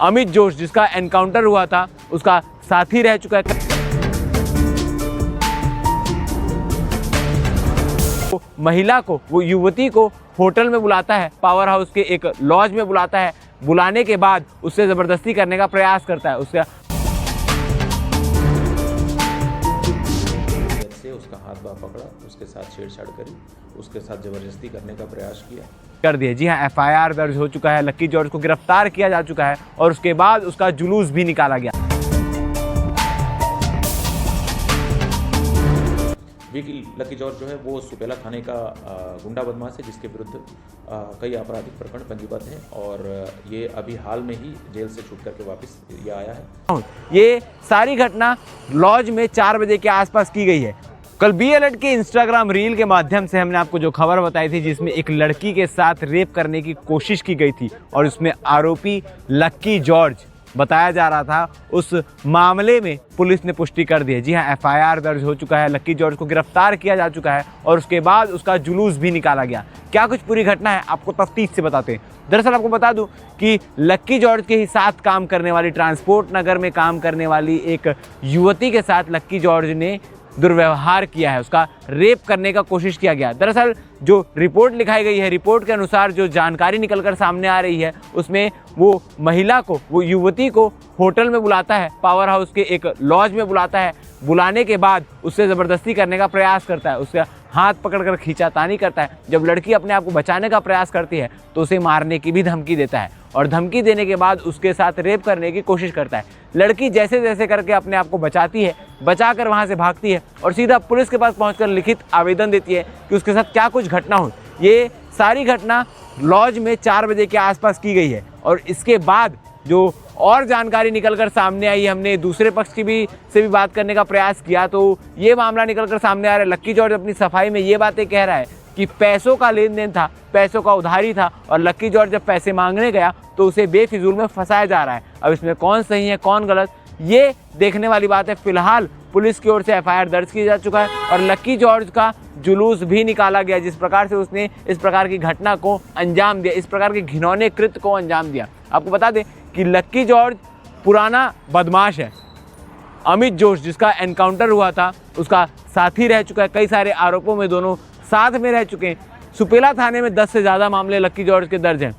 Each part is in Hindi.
अमित जोश जिसका एनकाउंटर हुआ था उसका साथी रह चुका है। वो महिला को, वो युवती को होटल में बुलाता है, पावर हाउस के एक लॉज में बुलाता है। बुलाने के बाद उससे ज़बरदस्ती करने का प्रयास करता है। उसका हाथ बाह पकड़ा, उसके साथ छेड़छाड़ करी, उसके साथ ज़बरदस्ती करने का प्रयास किया, कर दिया। जी हाँ, FIR दर्ज हो चुका है। लक्की जॉर्ज को गिरफ्तार किया जा चुका है और उसके बाद उसका जुलूस भी निकाला गया। लक्की जॉर्ज जो है वो सुपेला थाने का गुंडा बदमाश है, जिसके विरुद्ध कई आपराधिक प्रकरण पंजीबद्ध हैं और ये अभी हाल में ही जेल से छूट करके वापस ये आया है। ये सारी घटना लॉज में 4 बजे के आसपास की गई है। कल बी अलर्ट के इंस्टाग्राम रील के माध्यम से हमने आपको जो खबर बताई थी, जिसमें एक लड़की के साथ रेप करने की कोशिश की गई थी और उसमें आरोपी लक्की जॉर्ज बताया जा रहा था, उस मामले में पुलिस ने पुष्टि कर दी है। जी हाँ, FIR दर्ज हो चुका है। लक्की जॉर्ज को गिरफ्तार किया जा चुका है और उसके बाद उसका जुलूस भी निकाला गया। क्या कुछ पूरी घटना है आपको तफ्तीश से बताते हैं। दरअसल आपको बता दूं कि लक्की जॉर्ज के ही साथ काम करने वाली, ट्रांसपोर्ट नगर में काम करने वाली एक युवती के साथ लक्की जॉर्ज ने दुर्व्यवहार किया है, उसका रेप करने का कोशिश किया गया। दरअसल जो रिपोर्ट लिखाई गई है, रिपोर्ट के अनुसार जो जानकारी निकलकर सामने आ रही है, उसमें वो महिला को, वो युवती को होटल में बुलाता है, पावर हाउस के एक लॉज में बुलाता है। बुलाने के बाद उससे ज़बरदस्ती करने का प्रयास करता है, उसका हाथ पकड़कर खींचातानी करता है। जब लड़की अपने आप को बचाने का प्रयास करती है तो उसे मारने की भी धमकी देता है और धमकी देने के बाद उसके साथ रेप करने की कोशिश करता है। लड़की जैसे जैसे करके अपने आप को बचाती है, बचाकर वहां से भागती है और सीधा पुलिस के पास पहुंचकर लिखित आवेदन देती है कि उसके साथ क्या कुछ घटना हुई। ये सारी घटना लॉज में 4 बजे के आसपास की गई है और इसके बाद जो और जानकारी निकलकर सामने आई, हमने दूसरे पक्ष की से भी बात करने का प्रयास किया तो ये मामला निकलकर सामने आ रहा है। लक्की जॉर्ज अपनी सफाई में ये बातें कह रहा है कि पैसों का लेन देन था, पैसों का उधारी था और लक्की जॉर्ज जब पैसे मांगने गया तो उसे बेफिजूल में फंसाया जा रहा है। अब इसमें कौन सही है कौन गलत, ये देखने वाली बात है। फिलहाल पुलिस की ओर से FIR दर्ज किया जा चुका है और लक्की जॉर्ज का जुलूस भी निकाला गया, जिस प्रकार से उसने इस प्रकार की घटना को अंजाम दिया, इस प्रकार के घिनौने कृत्य को अंजाम दिया। आपको बता दें कि लक्की जॉर्ज पुराना बदमाश है। अमित जोश जिसका एनकाउंटर हुआ था उसका साथी रह चुका है। कई सारे आरोपों में दोनों साथ में रह चुके हैं। सुपेला थाने में 10 से ज़्यादा मामले लक्की जॉर्ज के दर्ज हैं।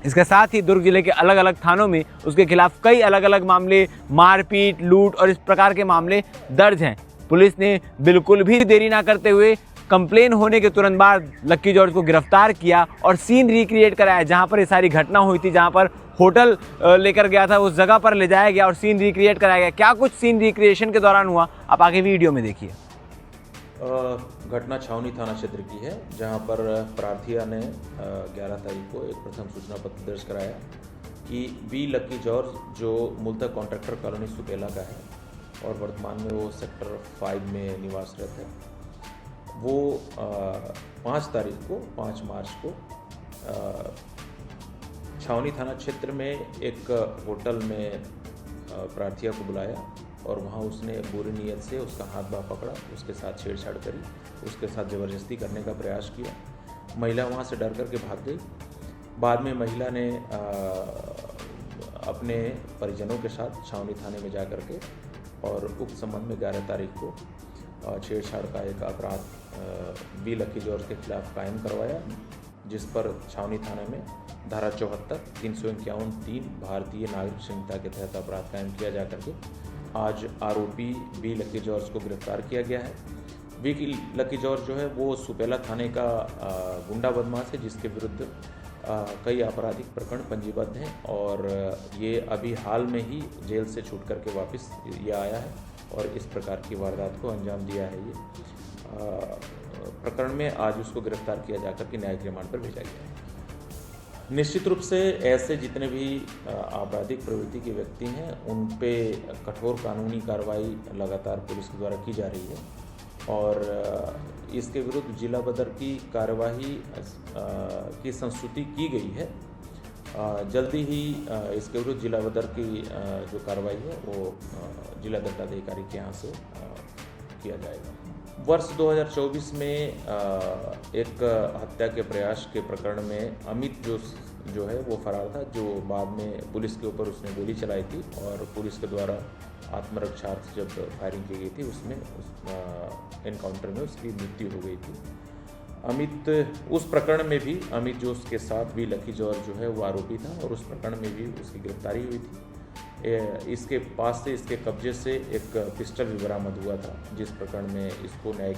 इसके साथ ही दुर्ग जिले के अलग अलग थानों में उसके खिलाफ कई अलग अलग मामले, मारपीट, लूट और इस प्रकार के मामले दर्ज हैं। पुलिस ने बिल्कुल भी देरी ना करते हुए कंप्लेन होने के तुरंत बाद लक्की जॉर्ज को गिरफ्तार किया और सीन रिक्रिएट कराया। जहां पर ये सारी घटना हुई थी, जहां पर होटल लेकर गया था, उस जगह पर ले जाया गया और सीन रिक्रिएट कराया गया। क्या कुछ सीन रिक्रिएशन के दौरान हुआ, आप आगे वीडियो में देखिए। घटना छावनी थाना क्षेत्र की है, जहां पर प्रार्थिया ने 11 तारीख को एक प्रथम सूचना पत्र दर्ज कराया कि बी लक्की जॉर्ज, जो मूलतः कॉन्ट्रैक्टर कॉलोनी सुपेला का है और वर्तमान में वो सेक्टर 5 में निवासरत है, वो 5 तारीख को, 5 मार्च को छावनी थाना क्षेत्र में एक होटल में प्रार्थिया को बुलाया और वहाँ उसने बुरी नीयत से उसका हाथ बाह पकड़ा, उसके साथ छेड़छाड़ करी, उसके साथ ज़बरदस्ती करने का प्रयास किया। महिला वहाँ से डर करके भाग गई। बाद में महिला ने अपने परिजनों के साथ छावनी थाने में जा कर के और उक्त संबंध में 11 तारीख को छेड़छाड़ का एक अपराध बी लक्की जॉर्ज के खिलाफ कायम करवाया, जिस पर छावनी थाने में धारा 74, 351(3) भारतीय नागरिक संहिता के तहत अपराध कायम किया जा करके आज आरोपी बी लक्की जॉर्ज को गिरफ्तार किया गया है। बी लक्की जॉर्ज जो है वो सुपेला थाने का गुंडा बदमाश है, जिसके विरुद्ध कई आपराधिक प्रकरण पंजीबद्ध हैं और ये अभी हाल में ही जेल से छूट करके वापस ये आया है और इस प्रकार की वारदात को अंजाम दिया है। ये प्रकरण में आज उसको गिरफ्तार किया जाकर के न्यायिक रिमांड पर भेजा गया है। निश्चित रूप से ऐसे जितने भी आपराधिक प्रवृत्ति के व्यक्ति हैं, उन पे कठोर कानूनी कार्रवाई लगातार पुलिस के द्वारा की जा रही है और इसके विरुद्ध जिला बदर की कार्यवाही की संस्तुति की गई है। जल्दी ही इसके विरुद्ध जिला बदर की जो कार्रवाई है वो जिला दंडाधिकारी के यहाँ से किया जाएगा। वर्ष 2024 में एक हत्या के प्रयास के प्रकरण में अमित जो है वो फरार था, जो बाद में पुलिस के ऊपर उसने गोली चलाई थी और पुलिस के द्वारा आत्मरक्षार्थ जब फायरिंग की गई थी उसमें एनकाउंटर में उसकी मृत्यु हो गई थी। अमित उस प्रकरण में भी अमित जोश के साथ भी लकी जॉर्ज जो है वो आरोपी था और उस प्रकरण में भी उसकी गिरफ्तारी हुई थी। इसके पास से, इसके कब्जे से एक पिस्टल भी बरामद हुआ था, जिस प्रकरण में इसको न्यायिक